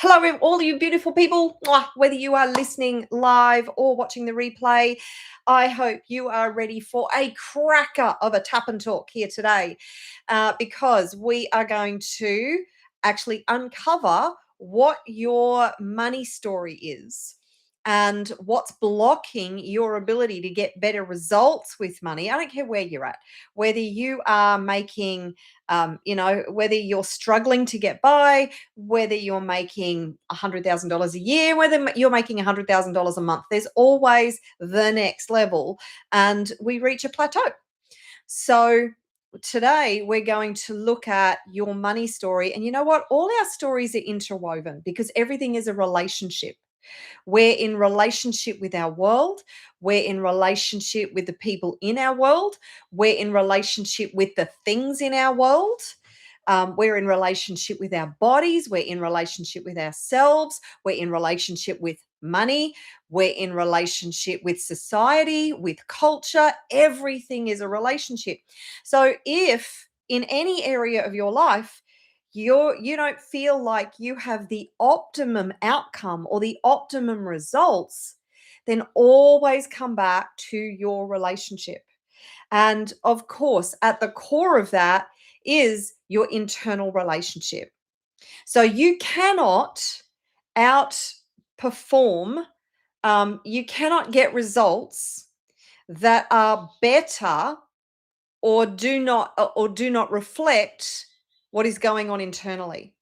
Hello, all you beautiful people. Mwah. Whether you are listening live or watching the replay, I hope you are ready for a cracker of a tap and talk here today, because we are going to actually uncover what your money story is and what's blocking your ability to get better results with money. I don't care where you're at, whether you are making, whether you're struggling to get by, whether you're making $100,000 a year, whether you're making $100,000 a month, there's always the next level, and we reach a plateau. So today we're going to look at your money story. And you know what? All our stories are interwoven because everything is a relationship. We're in relationship with our world. We're in relationship with the people in our world. We're in relationship with the things in our world. We're in relationship with our bodies. We're in relationship with ourselves. We're in relationship with money. We're in relationship with society, with culture. Everything is a relationship. So if in any area of your life, you don't feel like you have the optimum outcome or the optimum results, then always come back to your relationship. And of course, at the core of that is your internal relationship. So you cannot outperform, you cannot get results that are better or do not reflect what is going on internally.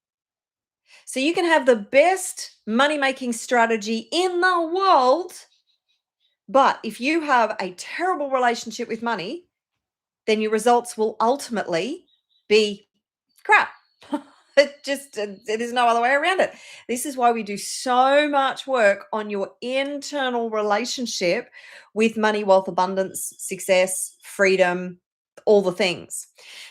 So you can have the best money-making strategy in the world, but if you have a terrible relationship with money, then your results will ultimately be crap. There's no other way around it. This is why we do so much work on your internal relationship with money, wealth, abundance, success, freedom, all the things.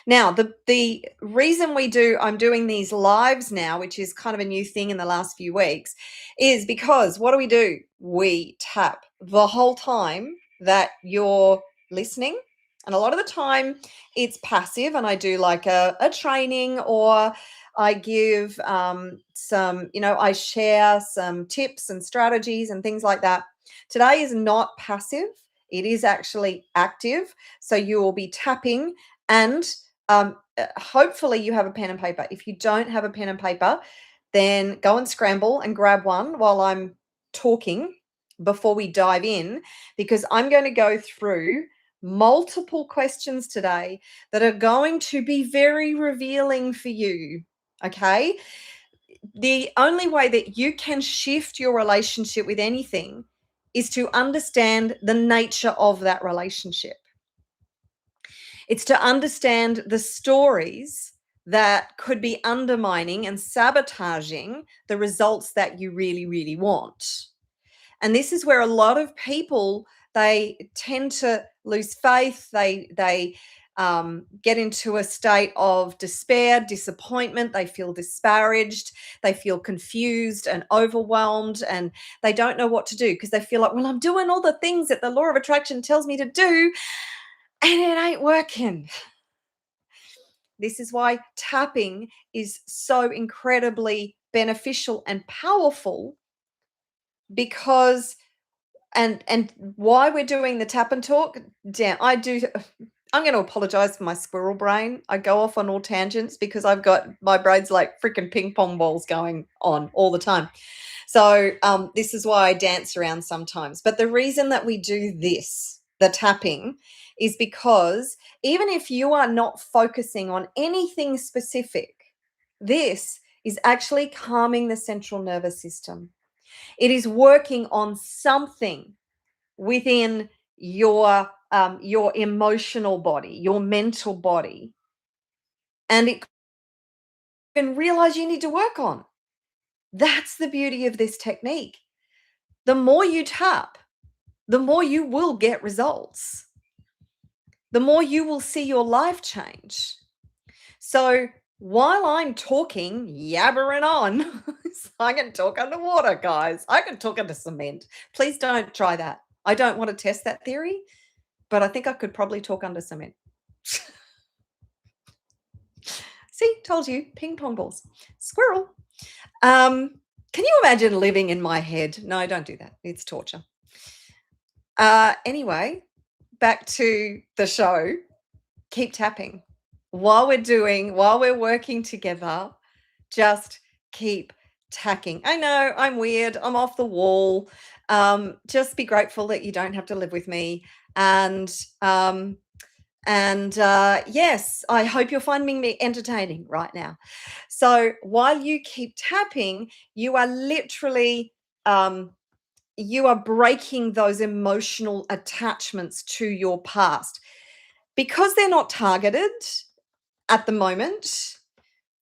Now, the reason I'm doing these lives now, which is kind of a new thing in the last few weeks, is because what do? We tap the whole time that you're listening. And a lot of the time it's passive, and I do like a training, or I give I share some tips and strategies and things like that. Today is not passive. It is actually active. So you will be tapping, and hopefully you have a pen and paper. If you don't have a pen and paper, then go and scramble and grab one while I'm talking before we dive in, because I'm going to go through multiple questions today that are going to be very revealing for you. Okay. The only way that you can shift your relationship with anything is to understand the nature of that relationship. It's to understand the stories that could be undermining and sabotaging the results that you really, really want. And this is where a lot of people, they tend to lose faith. They get into a state of despair, disappointment. They feel disparaged. They feel confused and overwhelmed, and they don't know what to do because they feel like, well, I'm doing all the things that the law of attraction tells me to do, and it ain't working. This is why tapping is so incredibly beneficial and powerful, because and why we're doing the tap and talk. Damn, I'm going to apologize for my squirrel brain. I go off on all tangents because I've got my brain's like freaking ping pong balls going on all the time. So this is why I dance around sometimes. But the reason that we do this, the tapping, is because even if you are not focusing on anything specific, this is actually calming the central nervous system. It is working on something within your emotional body, your mental body, and it can realize you need to work on. That's the beauty of this technique. The more you tap, the more you will get results. The more you will see your life change. So while I'm talking, yabbering on, I can talk underwater, guys. I can talk under cement. Please don't try that. I don't want to test that theory, but I think I could probably talk under cement. See, told you, ping pong balls. Squirrel. Can you imagine living in my head? No, don't do that. It's torture. Anyway, back to the show. Keep tapping. While we're working together, just keep tacking. I know I'm weird. I'm off the wall. Just be grateful that you don't have to live with me. And yes, I hope you're finding me entertaining right now. So while you keep tapping, you are literally you are breaking those emotional attachments to your past because they're not targeted at the moment.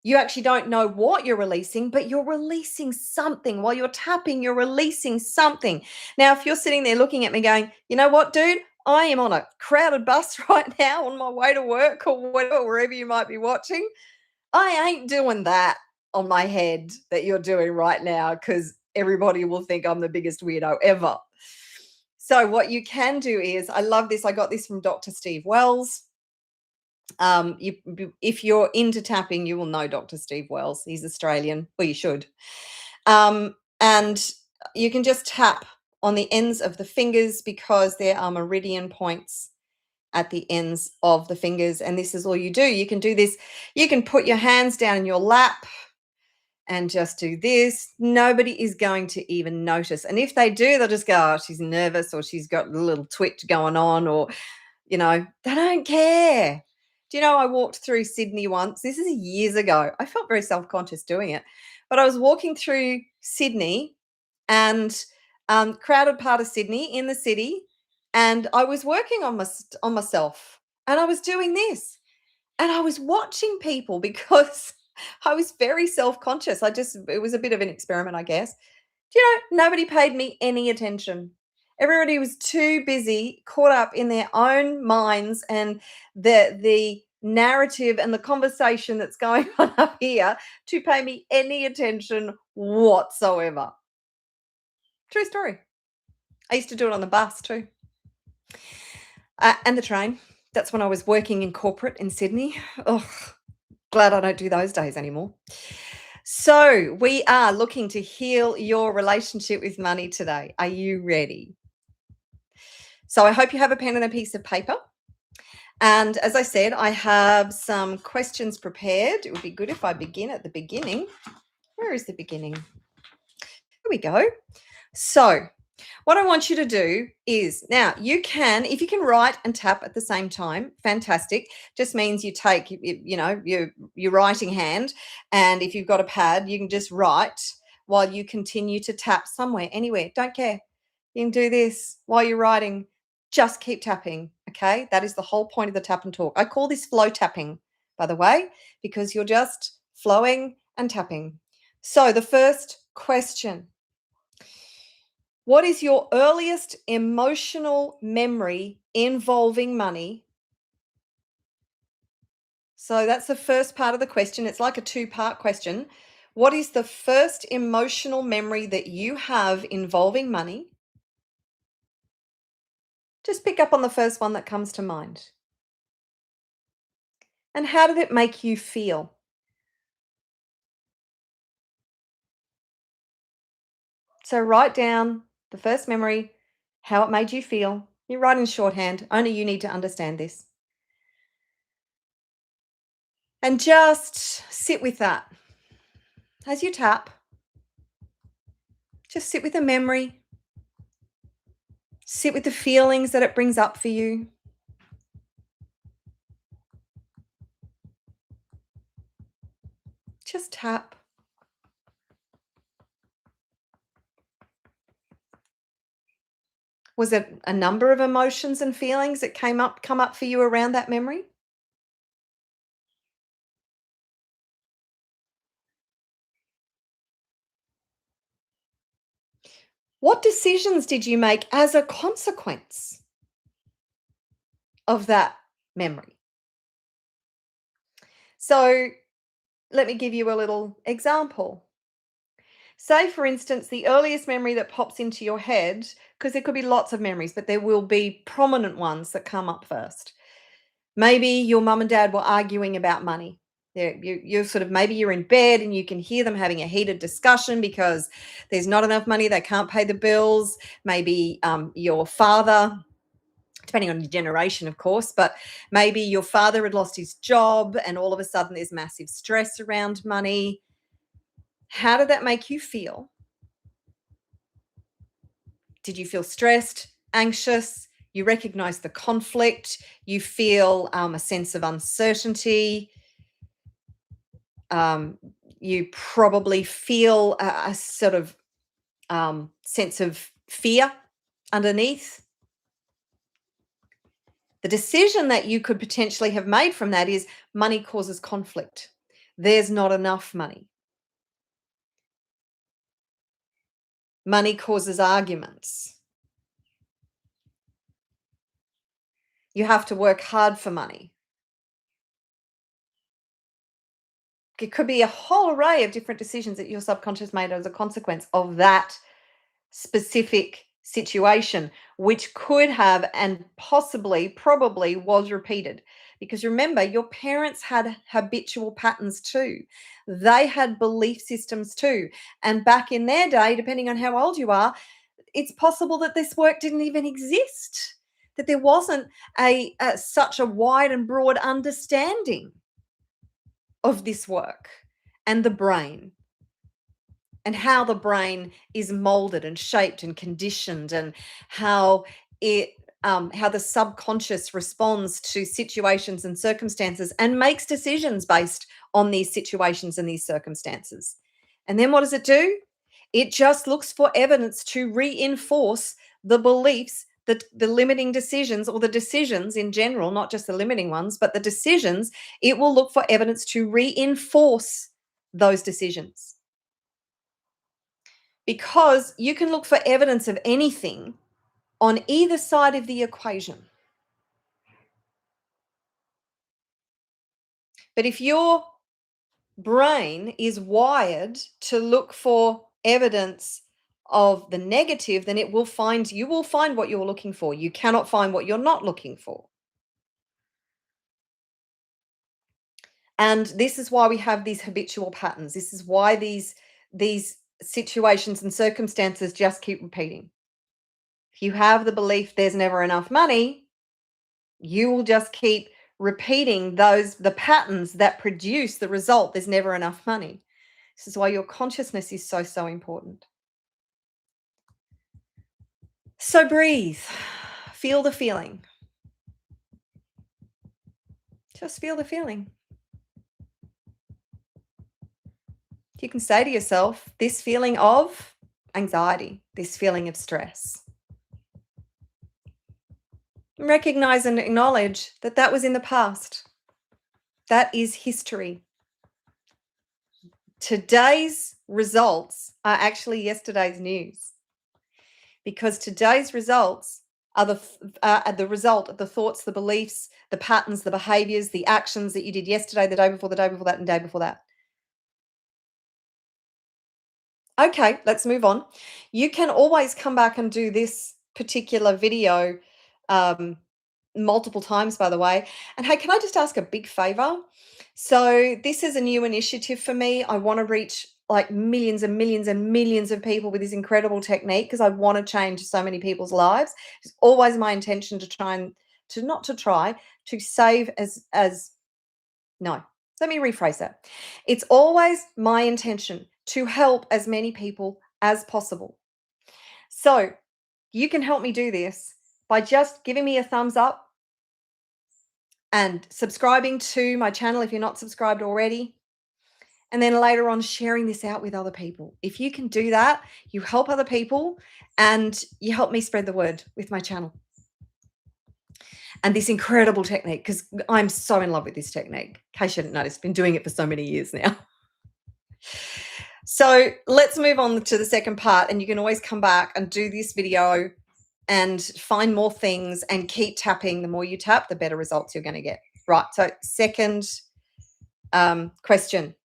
You actually don't know what you're releasing, but you're releasing something. While you're tapping, you're releasing something. Now, if you're sitting there looking at me going, you know what, dude, I am on a crowded bus right now on my way to work or whatever, wherever you might be watching. I ain't doing that on my head that you're doing right now because everybody will think I'm the biggest weirdo ever. So, what you can do is, I love this. I got this from Dr. Steve Wells. If you're into tapping, you will know Dr. Steve Wells. He's Australian. Well, you should. And you can just tap on the ends of the fingers because there are meridian points at the ends of the fingers. And this is all you do. You can do this. You can put your hands down in your lap and just do this. Nobody is going to even notice. And if they do, they'll just go, oh, she's nervous or she's got a little twitch going on, or, they don't care. Do you know, I walked through Sydney once. This is years ago. I felt very self-conscious doing it. But I was walking through Sydney and crowded part of Sydney in the city. And I was working on myself. And I was doing this. And I was watching people because I was very self-conscious. It was a bit of an experiment, I guess. Do you know, nobody paid me any attention. Everybody was too busy, caught up in their own minds and the narrative and the conversation that's going on up here to pay me any attention whatsoever. True story. I used to do it on the bus too. And the train. That's when I was working in corporate in Sydney. Oh, glad I don't do those days anymore. So we are looking to heal your relationship with money today. Are you ready? So I hope you have a pen and a piece of paper. And as I said, I have some questions prepared. It would be good if I begin at the beginning. Where is the beginning? Here we go. So what I want you to do is, now if you can write and tap at the same time, fantastic. Just means you take, your writing hand, and if you've got a pad, you can just write while you continue to tap somewhere, anywhere. Don't care. You can do this while you're writing. Just keep tapping, okay? That is the whole point of the tap and talk. I call this flow tapping, by the way, because you're just flowing and tapping. So the first question: what is your earliest emotional memory involving money? So that's the first part of the question. It's like a two-part question. What is the first emotional memory that you have involving money? Just pick up on the first one that comes to mind. And how did it make you feel? So write down the first memory, how it made you feel. You write in shorthand. Only you need to understand this. And just sit with that. As you tap, just sit with the memory. Sit with the feelings that it brings up for you. Just tap. Was it a number of emotions and feelings that come up for you around that memory? What decisions did you make as a consequence of that memory? So let me give you a little example. Say, for instance, the earliest memory that pops into your head, because there could be lots of memories, but there will be prominent ones that come up first. Maybe your mum and dad were arguing about money. You're sort of, maybe you're in bed and you can hear them having a heated discussion because there's not enough money. They can't pay the bills. Maybe your father, depending on your generation, of course, but maybe your father had lost his job and all of a sudden there's massive stress around money. How did that make you feel? Did you feel stressed, anxious? You recognize the conflict. You feel a sense of uncertainty. You probably feel a sort of sense of fear underneath. The decision that you could potentially have made from that is money causes conflict. There's not enough money. Money causes arguments. You have to work hard for money. It could be a whole array of different decisions that your subconscious made as a consequence of that specific situation, which could have and possibly, probably was repeated. Because remember, your parents had habitual patterns too. They had belief systems too. And back in their day, depending on how old you are, it's possible that this work didn't even exist, that there wasn't such a wide and broad understanding of this work and the brain and how the brain is molded and shaped and conditioned, and how how the subconscious responds to situations and circumstances and makes decisions based on these situations and these circumstances. And then what does it do? It just looks for evidence to reinforce the beliefs, that the limiting decisions, or the decisions in general, not just the limiting ones, but the decisions. It will look for evidence to reinforce those decisions. Because you can look for evidence of anything on either side of the equation. But if your brain is wired to look for evidence of the negative, then you will find what you're looking for. You cannot find what you're not looking for. And this is why we have these habitual patterns. This is why these situations and circumstances just keep repeating. If you have the belief there's never enough money, you will just keep repeating the patterns that produce the result there's never enough money. This is why your consciousness is so, so important. So breathe. Feel the feeling. Just feel the feeling. You can say to yourself, this feeling of anxiety, this feeling of stress. Recognize and acknowledge that that was in the past. That is history. Today's results are actually yesterday's news, because today's results are the result of the thoughts, the beliefs, the patterns, the behaviors, the actions that you did yesterday, the day before that, and the day before that. Okay, let's move on. You can always come back and do this particular video multiple times, by the way. And hey, can I just ask a big favor? So this is a new initiative for me. I want to reach like millions and millions and millions of people with this incredible technique, because I want to change so many people's lives. It's always my intention to try and to save as no. Let me rephrase that. It's always my intention to help as many people as possible. So you can help me do this by just giving me a thumbs up and subscribing to my channel if you're not subscribed already. And then later on, sharing this out with other people. If you can do that, you help other people and you help me spread the word with my channel. And this incredible technique, because I'm so in love with this technique. In case you didn't notice, I've been doing it for so many years now. So let's move on to the second part, and you can always come back and do this video and find more things and keep tapping. The more you tap, the better results you're going to get. Right, so second question.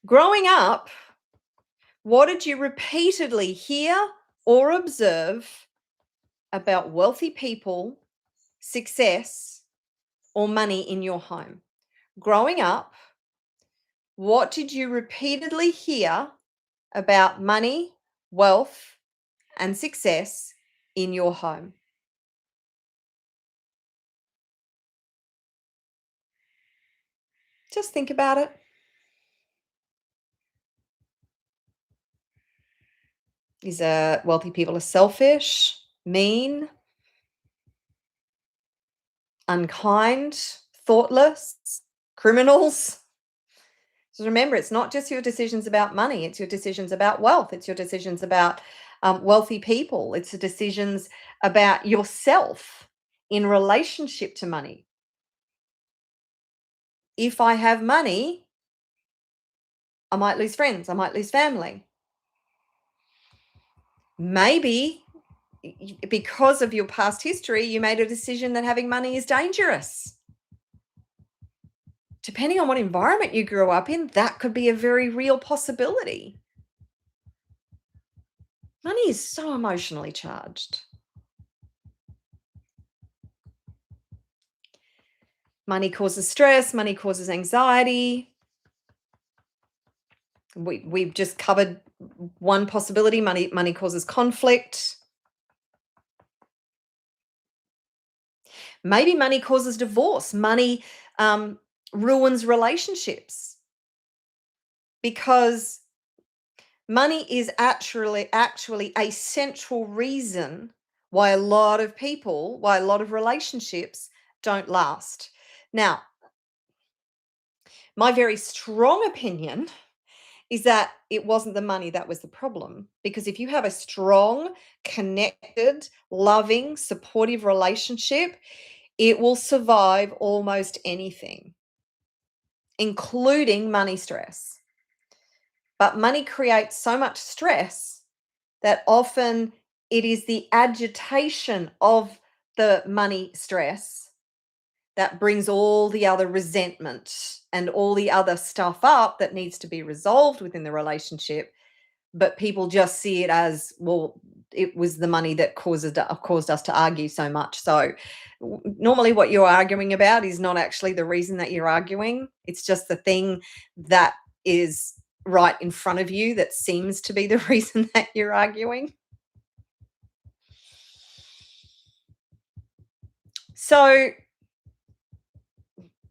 Growing up, what did you repeatedly hear or observe about wealthy people, success, or money in your home? Growing up, what did you repeatedly hear about money, wealth, and success in your home? Just think about it. Is wealthy people are selfish, mean, unkind, thoughtless, criminals? So remember, it's not just your decisions about money, it's your decisions about wealth, it's your decisions about wealthy people, it's the decisions about yourself in relationship to money. If I have money, I might lose friends, I might lose family. Maybe because of your past history, you made a decision that having money is dangerous. Depending on what environment you grew up in, that could be a very real possibility. Money is so emotionally charged. Money causes stress, money causes anxiety. We've just covered one possibility. Money causes conflict. Maybe money causes divorce. Money ruins relationships because money is actually a central reason why a lot of relationships don't last. Now, my very strong opinion is that it wasn't the money that was the problem. Because if you have a strong, connected, loving, supportive relationship, it will survive almost anything, including money stress. But money creates so much stress that often it is the agitation of the money stress that brings all the other resentment and all the other stuff up that needs to be resolved within the relationship. But people just see it as, well, it was the money that caused us to argue so much. So normally what you're arguing about is not actually the reason that you're arguing. It's just the thing that is right in front of you that seems to be the reason that you're arguing. So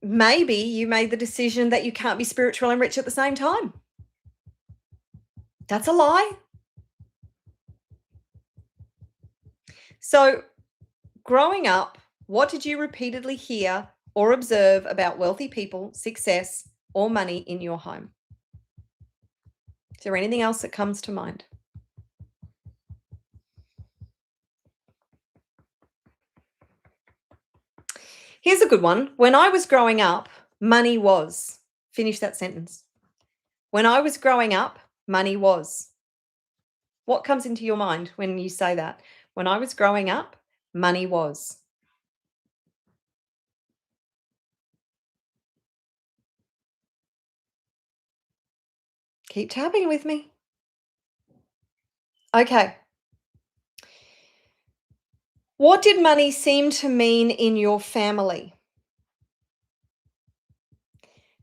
maybe you made the decision that you can't be spiritual and rich at the same time. That's a lie. So, growing up, what did you repeatedly hear or observe about wealthy people, success, or money in your home? Is there anything else that comes to mind? Here's a good one. When I was growing up, money was. Finish that sentence. When I was growing up, money was. What comes into your mind when you say that? When I was growing up, money was. Keep tapping with me. Okay. What did money seem to mean in your family?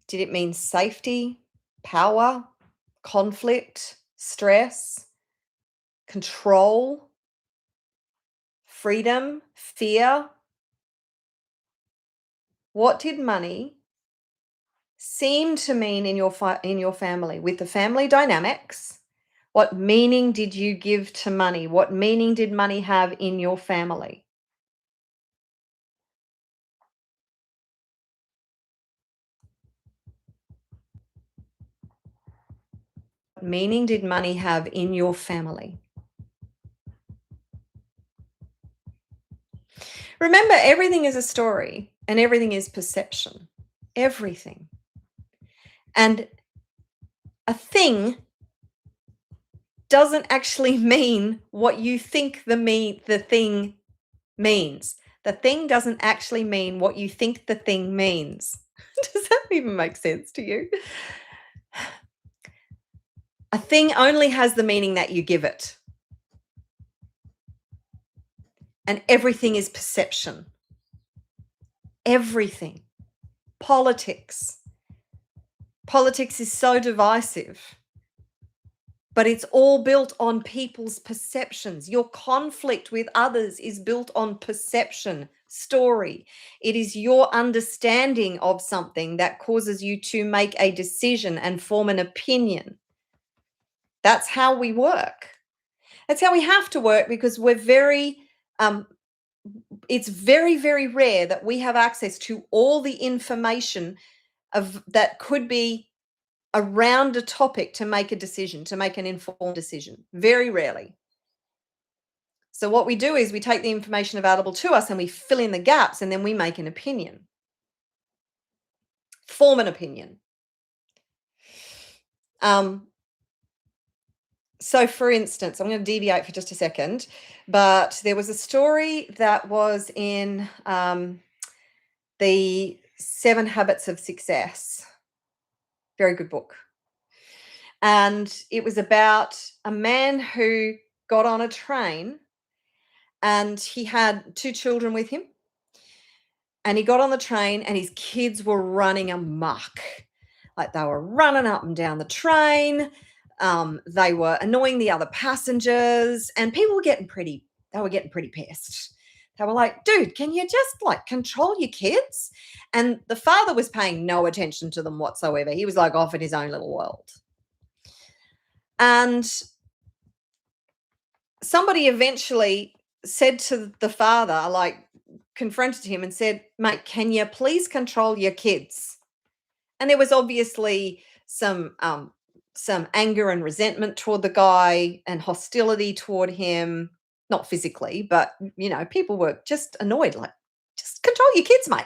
Did it mean safety, power, conflict, stress, control, freedom, fear? What did money seem to mean in your family with the family dynamics? What meaning did you give to money? What meaning did money have in your family? What meaning did money have in your family? Remember, everything is a story and everything is perception. Everything. And a thing doesn't actually mean what you think the thing means. The thing doesn't actually mean what you think the thing means. Does that even make sense to you? A thing only has the meaning that you give it. And everything is perception. Everything. Politics. Politics is so divisive, but it's all built on people's perceptions. Your conflict with others is built on perception, story. It is your understanding of something that causes you to make a decision and form an opinion. That's how we work. That's how we have to work, because we're it's very, very rare that we have access to all the information that could be around a topic to make a decision, to make an informed decision. Very rarely. So what we do is we take the information available to us and we fill in the gaps, and then we make an opinion. Form an opinion. So for instance, I'm going to deviate for just a second, but there was a story that was in the 7 Habits of Success. Very good book. And it was about a man who got on a train, and he had 2 children with him. And he got on the train and his kids were running amok. Like, they were running up and down the train. They were annoying the other passengers, and people were getting pretty pissed. They were like, dude, can you just control your kids? And the father was paying no attention to them whatsoever. He was off in his own little world. And somebody eventually said to the father, confronted him and said, mate, can you please control your kids? And there was obviously some anger and resentment toward the guy and hostility toward him, not physically, but, people were just annoyed, just control your kids, mate.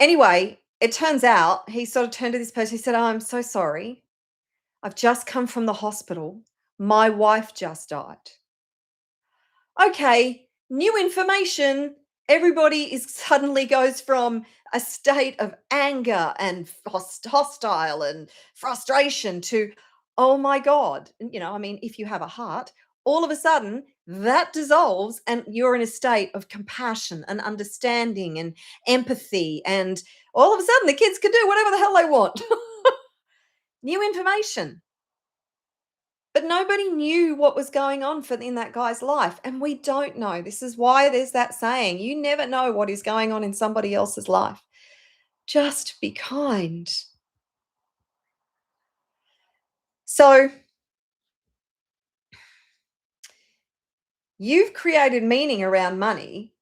Anyway, it turns out he sort of turned to this person. He said, oh, I'm so sorry. I've just come from the hospital. My wife just died. Okay, new information. Everybody suddenly goes from a state of anger and hostile and frustration to, oh my God. If you have a heart, all of a sudden that dissolves and you're in a state of compassion and understanding and empathy. And all of a sudden the kids can do whatever the hell they want. New information. But nobody knew what was going on in that guy's life. And we don't know. This is why there's that saying, you never know what is going on in somebody else's life. Just be kind. So you've created meaning around money,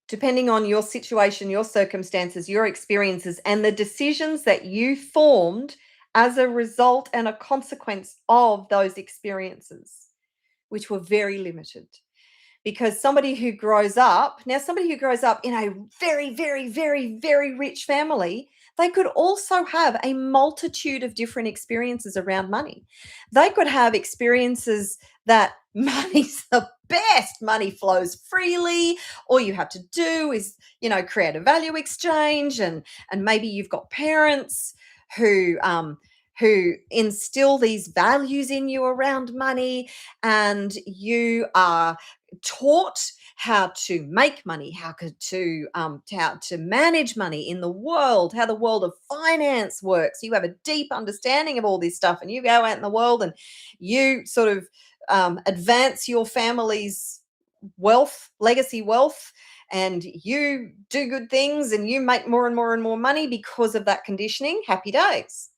depending on your situation, your circumstances, your experiences, and the decisions that you formed as a result and a consequence of those experiences, which were very limited. Because somebody who grows up in a very, very, very, very rich family, they could also have a multitude of different experiences around money. They could have experiences that money's the best. Money flows freely. All you have to do is, create a value exchange, and maybe you've got parents who instill these values in you around money, and you are taught how to make money, how to manage money in the world, how the world of finance works. You have a deep understanding of all this stuff, and you go out in the world and you sort of advance your family's wealth, legacy wealth, and you do good things and you make more and more and more money because of that conditioning. Happy days.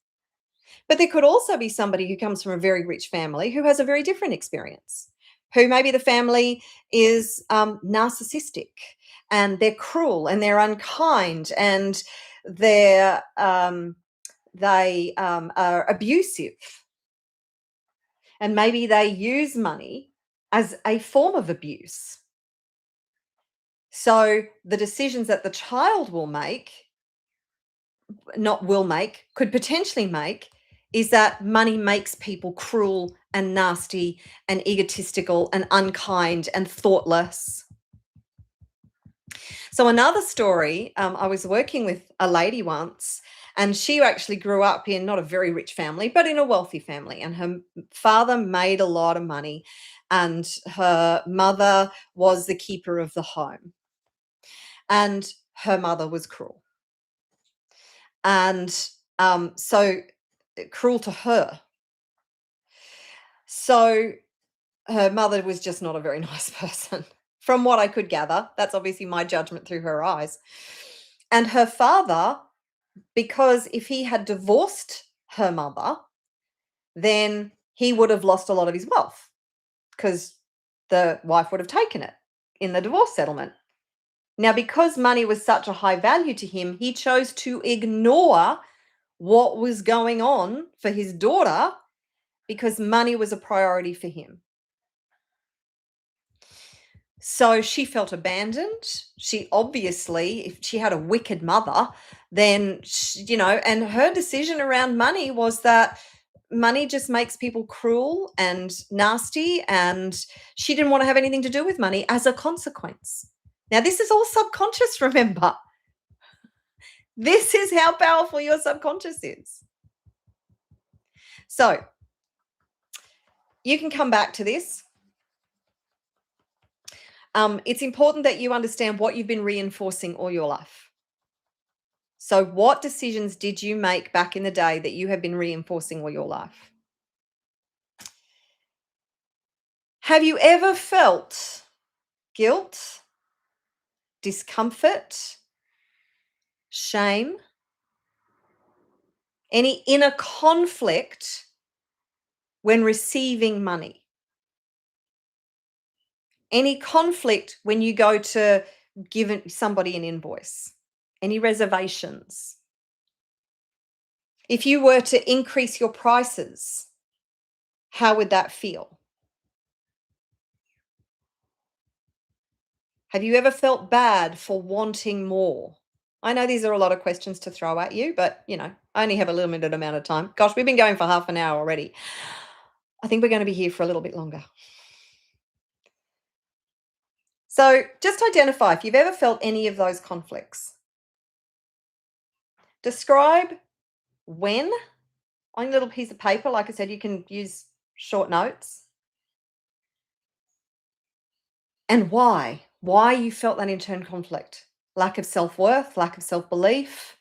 But there could also be somebody who comes from a very rich family who has a very different experience, who maybe the family is narcissistic, and they're cruel and they're unkind, and they are abusive. And maybe they use money as a form of abuse. So the decisions that the child could potentially make, is that money makes people cruel and nasty and egotistical and unkind and thoughtless. So another story, I was working with a lady once, and she actually grew up in not a very rich family, but in a wealthy family. And her father made a lot of money, and her mother was the keeper of the home. And her mother was cruel. And so cruel to her. So her mother was just not a very nice person, from what I could gather. That's obviously my judgment through her eyes. And her father, because if he had divorced her mother, then he would have lost a lot of his wealth because the wife would have taken it in the divorce settlement. Now, because money was such a high value to him, he chose to ignore what was going on for his daughter because money was a priority for him. So she felt abandoned. She obviously, if she had a wicked mother, then, and her decision around money was that money just makes people cruel and nasty. And she didn't want to have anything to do with money as a consequence. Now, this is all subconscious, remember. This is how powerful your subconscious is. So you can come back to this. It's important that you understand what you've been reinforcing all your life. So what decisions did you make back in the day that you have been reinforcing all your life? Have you ever felt guilt, discomfort, shame, any inner conflict when receiving money? Any conflict when you go to give somebody an invoice? Any reservations? If you were to increase your prices, how would that feel? Have you ever felt bad for wanting more? I know these are a lot of questions to throw at you, but I only have a limited amount of time. Gosh, we've been going for half an hour already. I think we're going to be here for a little bit longer. So just identify if you've ever felt any of those conflicts. Describe when on a little piece of paper. Like I said, you can use short notes. And why you felt that internal conflict. Lack of self-worth, lack of self-belief.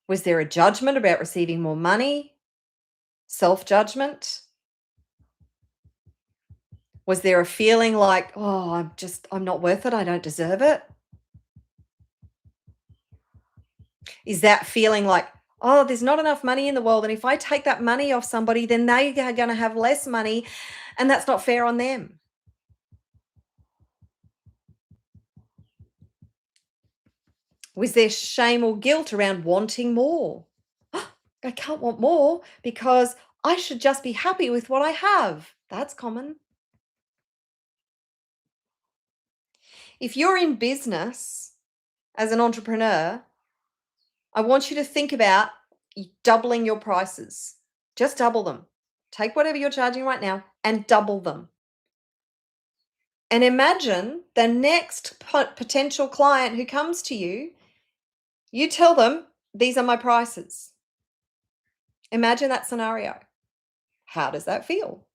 Was there a judgment about receiving more money? Self-judgment? Was there a feeling like, oh, I'm not worth it, I don't deserve it? Is that feeling like, oh, there's not enough money in the world, and if I take that money off somebody, then they are going to have less money, and that's not fair on them? Was there shame or guilt around wanting more? I can't want more because I should just be happy with what I have. That's common. If you're in business as an entrepreneur, I want you to think about doubling your prices. Just double them. Take whatever you're charging right now and double them. And imagine the next potential client who comes to you, you tell them, these are my prices. Imagine that scenario. How does that feel?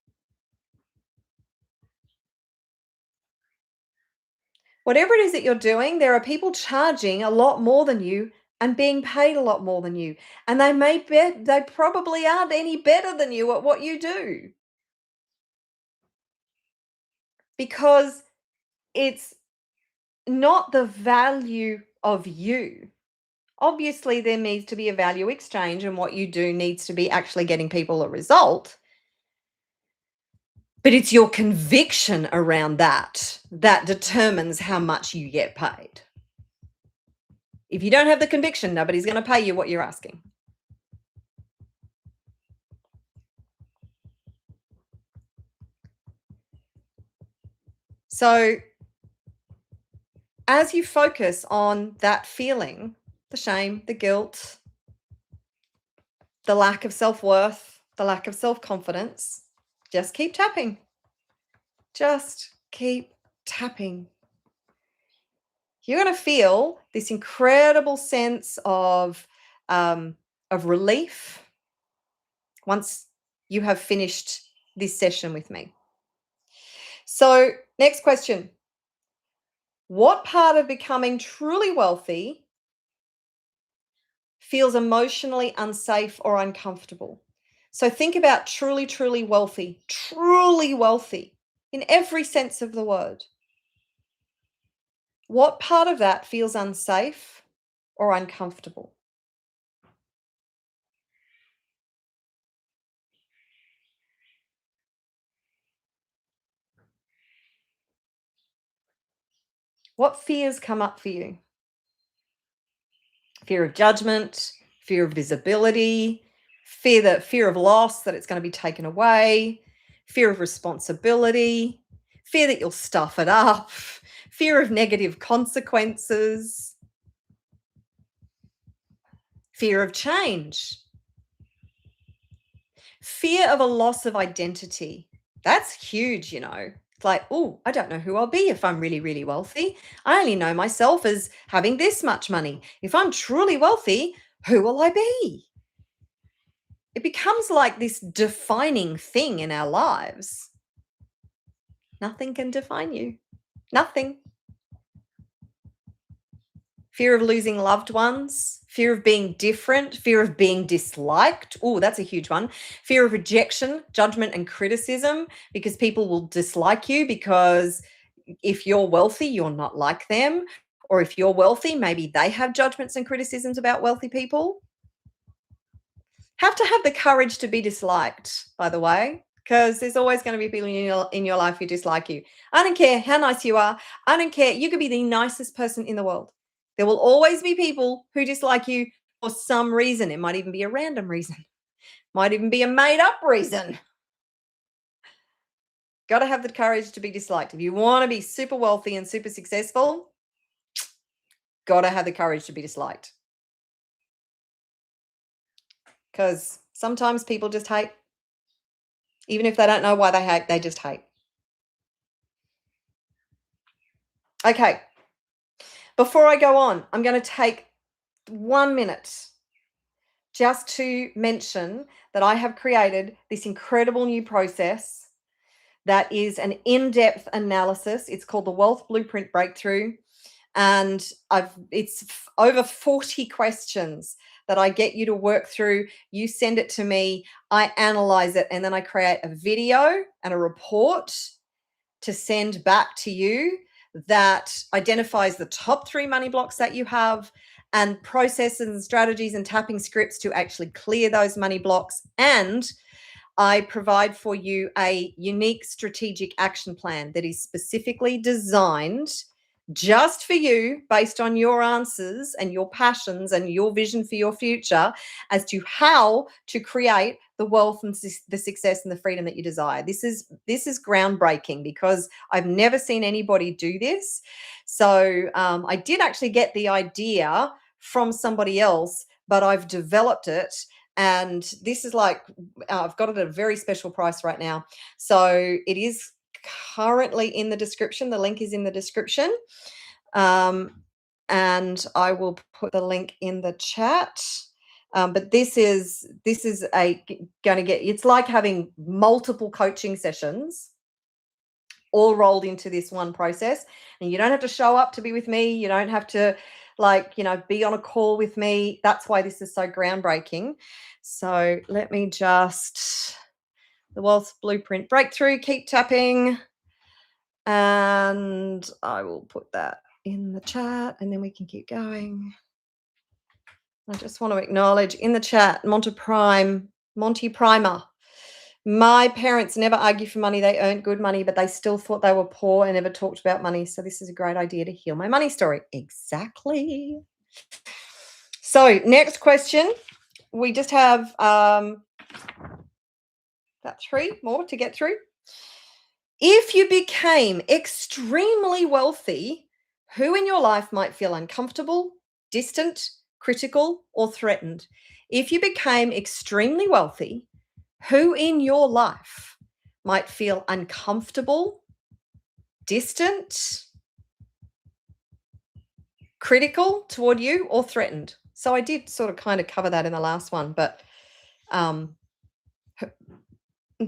Whatever it is that you're doing, there are people charging a lot more than you and being paid a lot more than you. And they probably aren't any better than you at what you do. Because it's not the value of you. Obviously, there needs to be a value exchange, and what you do needs to be actually getting people a result. But it's your conviction around that determines how much you get paid. If you don't have the conviction, nobody's going to pay you what you're asking. So as you focus on that feeling, the shame, the guilt, the lack of self-worth, the lack of self-confidence, just keep tapping. Just keep tapping. You're going to feel this incredible sense of relief once you have finished this session with me. So, next question. What part of becoming truly wealthy feels emotionally unsafe or uncomfortable. So think about truly wealthy in every sense of the word. What part of that feels unsafe or uncomfortable? What fears come up for you? Fear of judgment, fear of visibility, fear of loss, that it's going to be taken away, fear of responsibility, fear that you'll stuff it up, fear of negative consequences, fear of change, fear of a loss of identity. That's huge, you know. It's like, oh, I don't know who I'll be if I'm really wealthy. I only know myself as having this much money. If I'm truly wealthy, who will I be? It becomes like this defining thing in our lives. Nothing can define you. Nothing. Fear of losing loved ones, fear of being different, fear of being disliked. Oh, that's a huge one. Fear of rejection, judgment, and criticism, because people will dislike you because if you're wealthy, you're not like them. Or if you're wealthy, maybe they have judgments and criticisms about wealthy people. Have to have the courage to be disliked, by the way, because there's always going to be people in your life who dislike you. I don't care how nice you are. I don't care. You could be the nicest person in the world. There will always be people who dislike you for some reason. It might even be a random reason, might even be a made up reason. Got to have the courage to be disliked. If you want to be super wealthy and super successful, got to have the courage to be disliked. Because sometimes people just hate. Even if they don't know why they hate, they just hate. Okay. Before I go on, I'm going to take 1 minute just to mention that I have created this incredible new process that is an in-depth analysis. It's called the Wealth Blueprint Breakthrough. And it's over 40 questions that I get you to work through. You send it to me, I analyze it, and then I create a video and a report to send back to you that identifies the top 3 money blocks that you have and processes and strategies and tapping scripts to actually clear those money blocks. And I provide for you a unique strategic action plan that is specifically designed just for you based on your answers and your passions and your vision for your future as to how to create the wealth and the success and the freedom that you desire. This is groundbreaking because I've never seen anybody do this. So I did actually get the idea from somebody else, but I've developed it. And this is like, I've got it at a very special price right now. So it is currently in the description. The link is in the description. And I will put the link in the chat. But this is going to get, it's like having multiple coaching sessions all rolled into this one process. And you don't have to show up to be with me. You don't have to be on a call with me. That's why this is so groundbreaking. So let me just, the Wealth Blueprint Breakthrough, keep tapping. And I will put that in the chat and then we can keep going. I just want to acknowledge in the chat, Monty Primer. My parents never argued for money. They earned good money, but they still thought they were poor and never talked about money. So this is a great idea to heal my money story. Exactly. So next question. We just have about 3 more to get through. If you became extremely wealthy, who in your life might feel uncomfortable, distant, critical, or threatened? If you became extremely wealthy, who in your life might feel uncomfortable, distant, critical toward you, or threatened? So I did sort of kind of cover that in the last one, but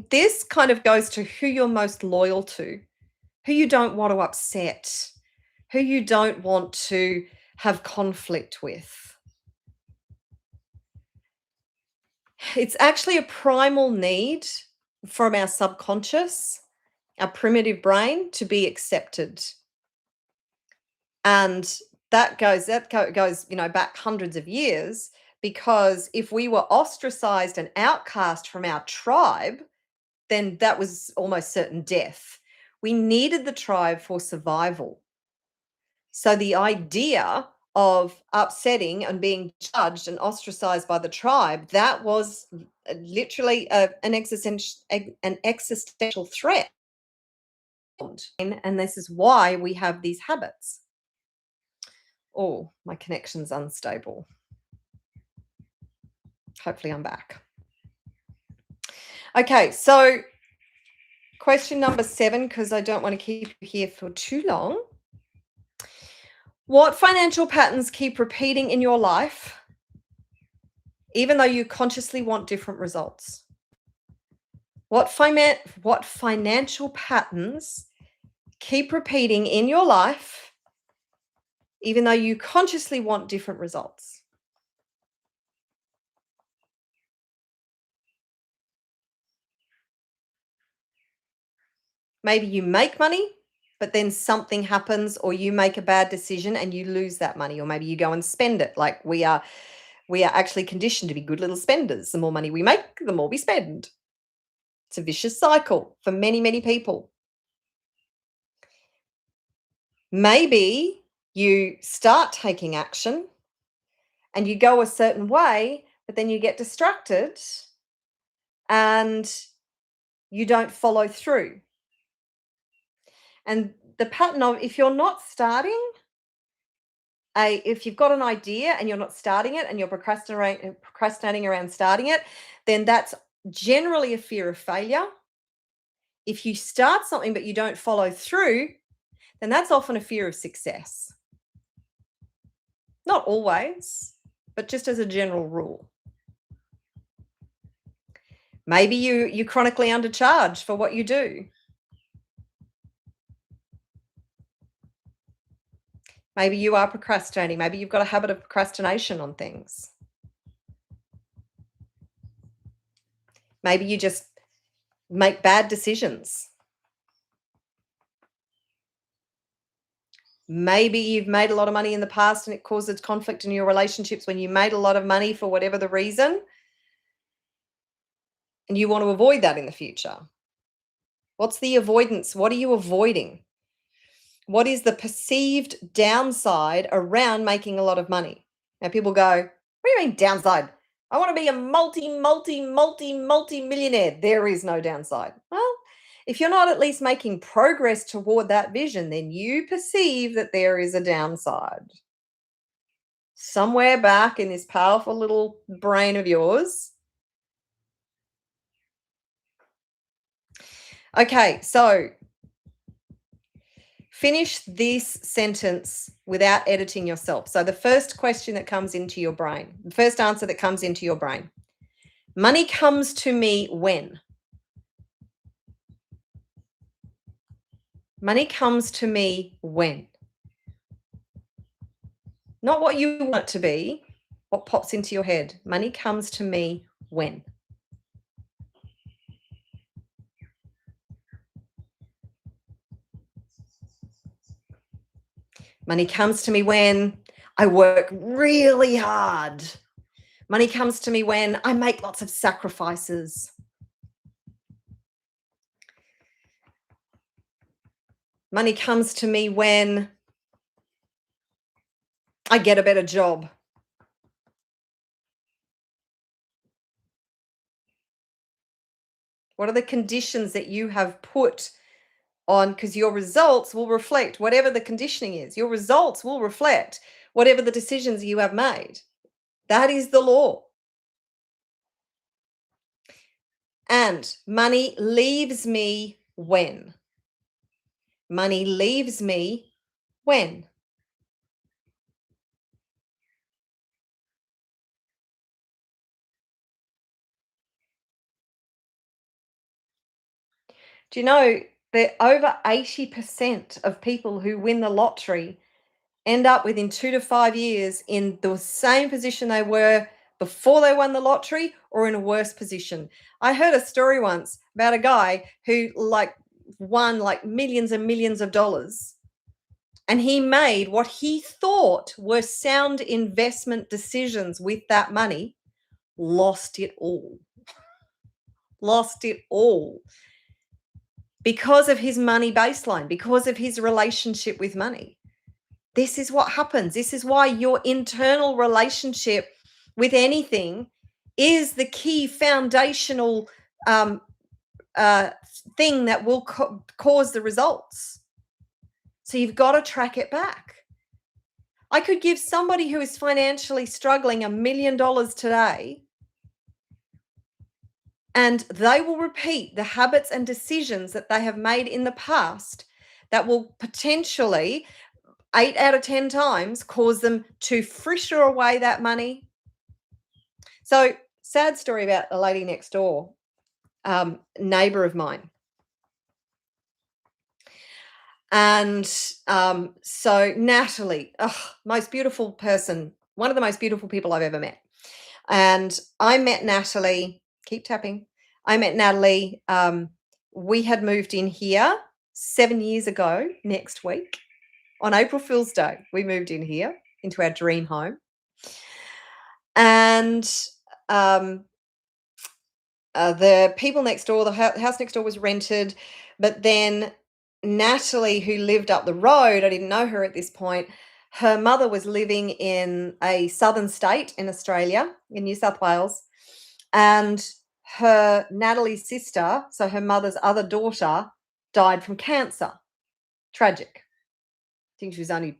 this kind of goes to who you're most loyal to, who you don't want to upset, who you don't want to have conflict with. It's actually a primal need from our subconscious, our primitive brain to be accepted. And that goes, back hundreds of years, because if we were ostracized and outcast from our tribe, then that was almost certain death. We needed the tribe for survival. So the idea of upsetting and being judged and ostracized by the tribe, that was literally an existential threat. And this is why we have these habits. Oh, my connection's unstable. Hopefully I'm back. Okay, so question number 7, because I don't want to keep you here for too long. What financial patterns keep repeating in your life, even though you consciously want different results? What financial patterns keep repeating in your life, even though you consciously want different results? Maybe you make money, but then something happens, or you make a bad decision and you lose that money, or maybe you go and spend it. Like we are actually conditioned to be good little spenders. The more money we make, the more we spend. It's a vicious cycle for many, many people. Maybe you start taking action and you go a certain way, but then you get distracted and you don't follow through. And the pattern of, if you're not starting, if you've got an idea and you're not starting it and you're procrastinating around starting it, then that's generally a fear of failure. If you start something but you don't follow through, then that's often a fear of success. Not always, but just as a general rule. Maybe you're chronically undercharged for what you do. Maybe you are procrastinating. Maybe you've got a habit of procrastination on things. Maybe you just make bad decisions. Maybe you've made a lot of money in the past and it causes conflict in your relationships when you made a lot of money for whatever the reason, and you want to avoid that in the future. What's the avoidance? What are you avoiding? What is the perceived downside around making a lot of money? Now people go, what do you mean downside? I want to be a multi-millionaire. There is no downside. Well, if you're not at least making progress toward that vision, then you perceive that there is a downside. Somewhere back in this powerful little brain of yours. Okay, so finish this sentence without editing yourself. So the first question that comes into your brain, the first answer that comes into your brain: money comes to me when? Money comes to me when? Not what you want it to be, what pops into your head. Money comes to me when? Money comes to me when I work really hard. Money comes to me when I make lots of sacrifices. Money comes to me when I get a better job. What are the conditions that you have put on? Because your results will reflect whatever the conditioning is. Your results will reflect whatever the decisions you have made. That is the law. And money leaves me when? Money leaves me when? Do you know that over 80% of people who win the lottery end up within 2 to 5 years in the same position they were before they won the lottery or in a worse position. I heard a story once about a guy who won millions and millions of dollars, and he made what he thought were sound investment decisions with that money, lost it all. Lost it all because of his money baseline, because of his relationship with money. This is what happens. This is why your internal relationship with anything is the key foundational thing that will cause the results. So you've got to track it back. I could give somebody who is financially struggling $1 million today, and they will repeat the habits and decisions that they have made in the past that will potentially 8 out of 10 times cause them to fritter away that money. So, sad story about a lady next door, neighbor of mine. And so Natalie, most beautiful person, one of the most beautiful people I've ever met. And I met Natalie, keep tapping. I met Natalie. We had moved in here 7 years ago next week. On April Fool's Day, we moved in here into our dream home. And the people next door, the house next door was rented, but then Natalie, who lived up the road, I didn't know her at this point, her mother was living in a southern state in Australia, in New South Wales, and Natalie's sister, so her mother's other daughter, died from cancer. Tragic. I think she was only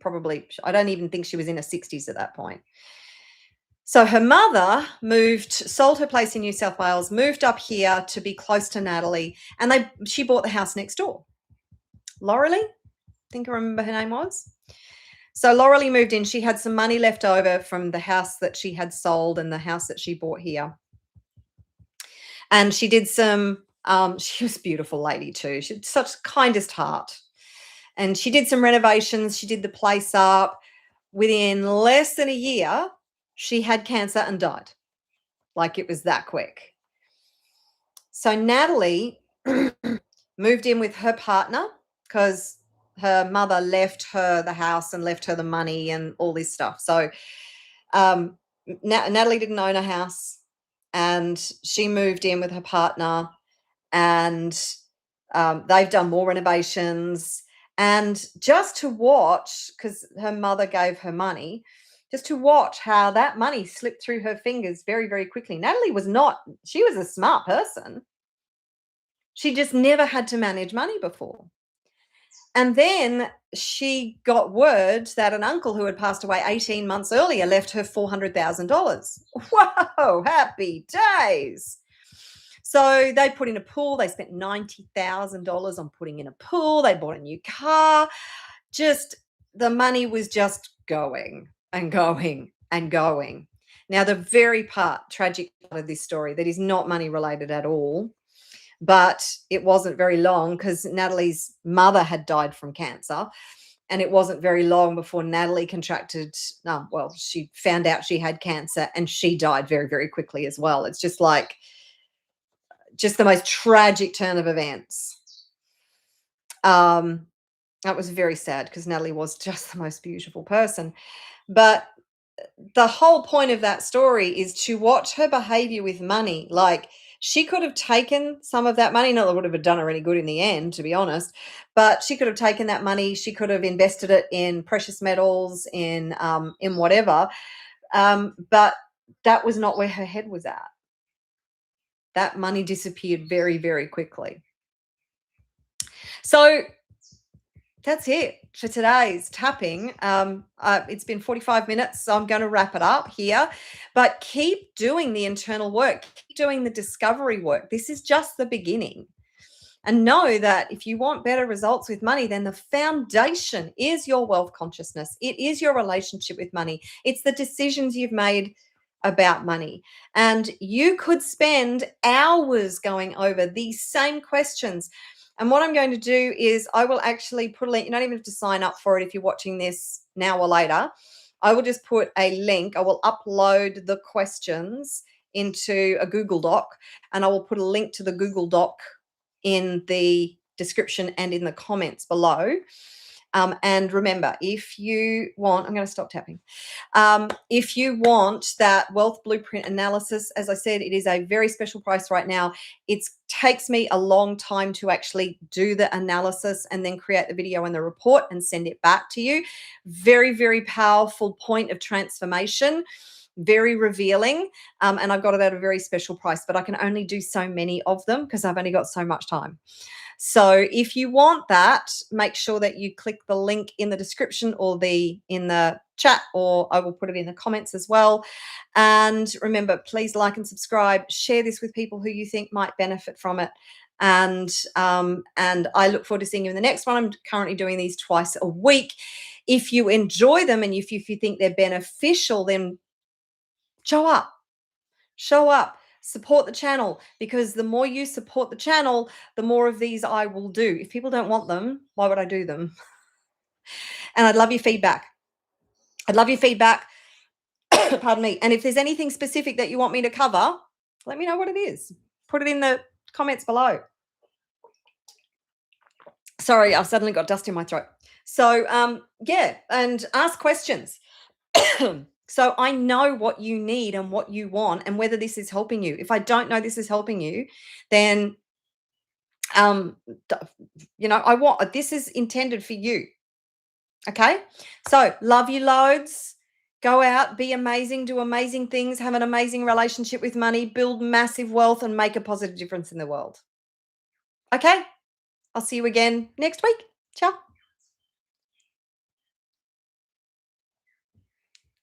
I don't even think she was in her 60s at that point. So her mother sold her place in New South Wales, moved up here to be close to Natalie, and she bought the house next door. Laurelie, I think I remember her name was. So Laurelie moved in. She had some money left over from the house that she had sold and the house that she bought here. And she did she was a beautiful lady too. She had such kindest heart. And she did some renovations. She did the place up. Within less than a year, she had cancer and died. Like, it was that quick. So Natalie moved in with her partner because her mother left her the house and left her the money and all this stuff. So Natalie didn't own a house, and she moved in with her partner, and they've done more renovations. And just to watch, because her mother gave her money, just to watch how that money slipped through her fingers very, very quickly. Natalie she was a smart person. She just never had to manage money before. And then she got word that an uncle who had passed away 18 months earlier left her $400,000. Whoa, happy days. So they put in a pool. They spent $90,000 on putting in a pool. They bought a new car. The money was just going and going and going. Now, the very tragic part of this story that is not money related at all, but it wasn't very long because Natalie's mother had died from cancer, and it wasn't very long before Natalie she found out she had cancer, and she died very, very quickly as well. It's just the most tragic turn of events. That was very sad because Natalie was just the most beautiful person. But the whole point of that story is to watch her behavior with money. Like, she could have taken some of that money. Not that it would have done her any good in the end, to be honest, but she could have taken that money. She could have invested it in precious metals, in whatever. But that was not where her head was at. That money disappeared very, very quickly. So that's it for today's tapping. It's been 45 minutes, so I'm going to wrap it up here. But keep doing the internal work. Keep doing the discovery work. This is just the beginning. And know that if you want better results with money, then the foundation is your wealth consciousness. It is your relationship with money. It's the decisions you've made about money. And you could spend hours going over these same questions. And what I'm going to do is I will actually put a link. You don't even have to sign up for it if you're watching this now or later. I will just put a link. I will upload the questions into a Google Doc, and I will put a link to the Google Doc in the description and in the comments below. And remember, if you want, I'm going to stop tapping. If you want that wealth blueprint analysis, as I said, it is a very special price right now. It takes me a long time to actually do the analysis and then create the video and the report and send it back to you. Very, very powerful point of transformation. Very revealing. And I've got it at a very special price, but I can only do so many of them because I've only got so much time. So if you want that, make sure that you click the link in the description or in the chat, or I will put it in the comments as well. And remember, please like and subscribe, share this with people who you think might benefit from it. And I look forward to seeing you in the next one. I'm currently doing these twice a week. If you enjoy them and if you think they're beneficial, then show up. Show up, support the channel, because the more you support the channel, the more of these I will do. If people don't want them, why would I do them? And I'd love your feedback. I'd love your feedback. Pardon me. And if there's anything specific that you want me to cover, let me know what it is. Put it in the comments below. Sorry, I've suddenly got dust in my throat. So yeah, and ask questions. So I know what you need and what you want and whether this is helping you. If I don't know this is helping you, then this is intended for you. Okay? So, love you loads. Go out, be amazing, do amazing things, have an amazing relationship with money, build massive wealth, and make a positive difference in the world. Okay? I'll see you again next week. Ciao.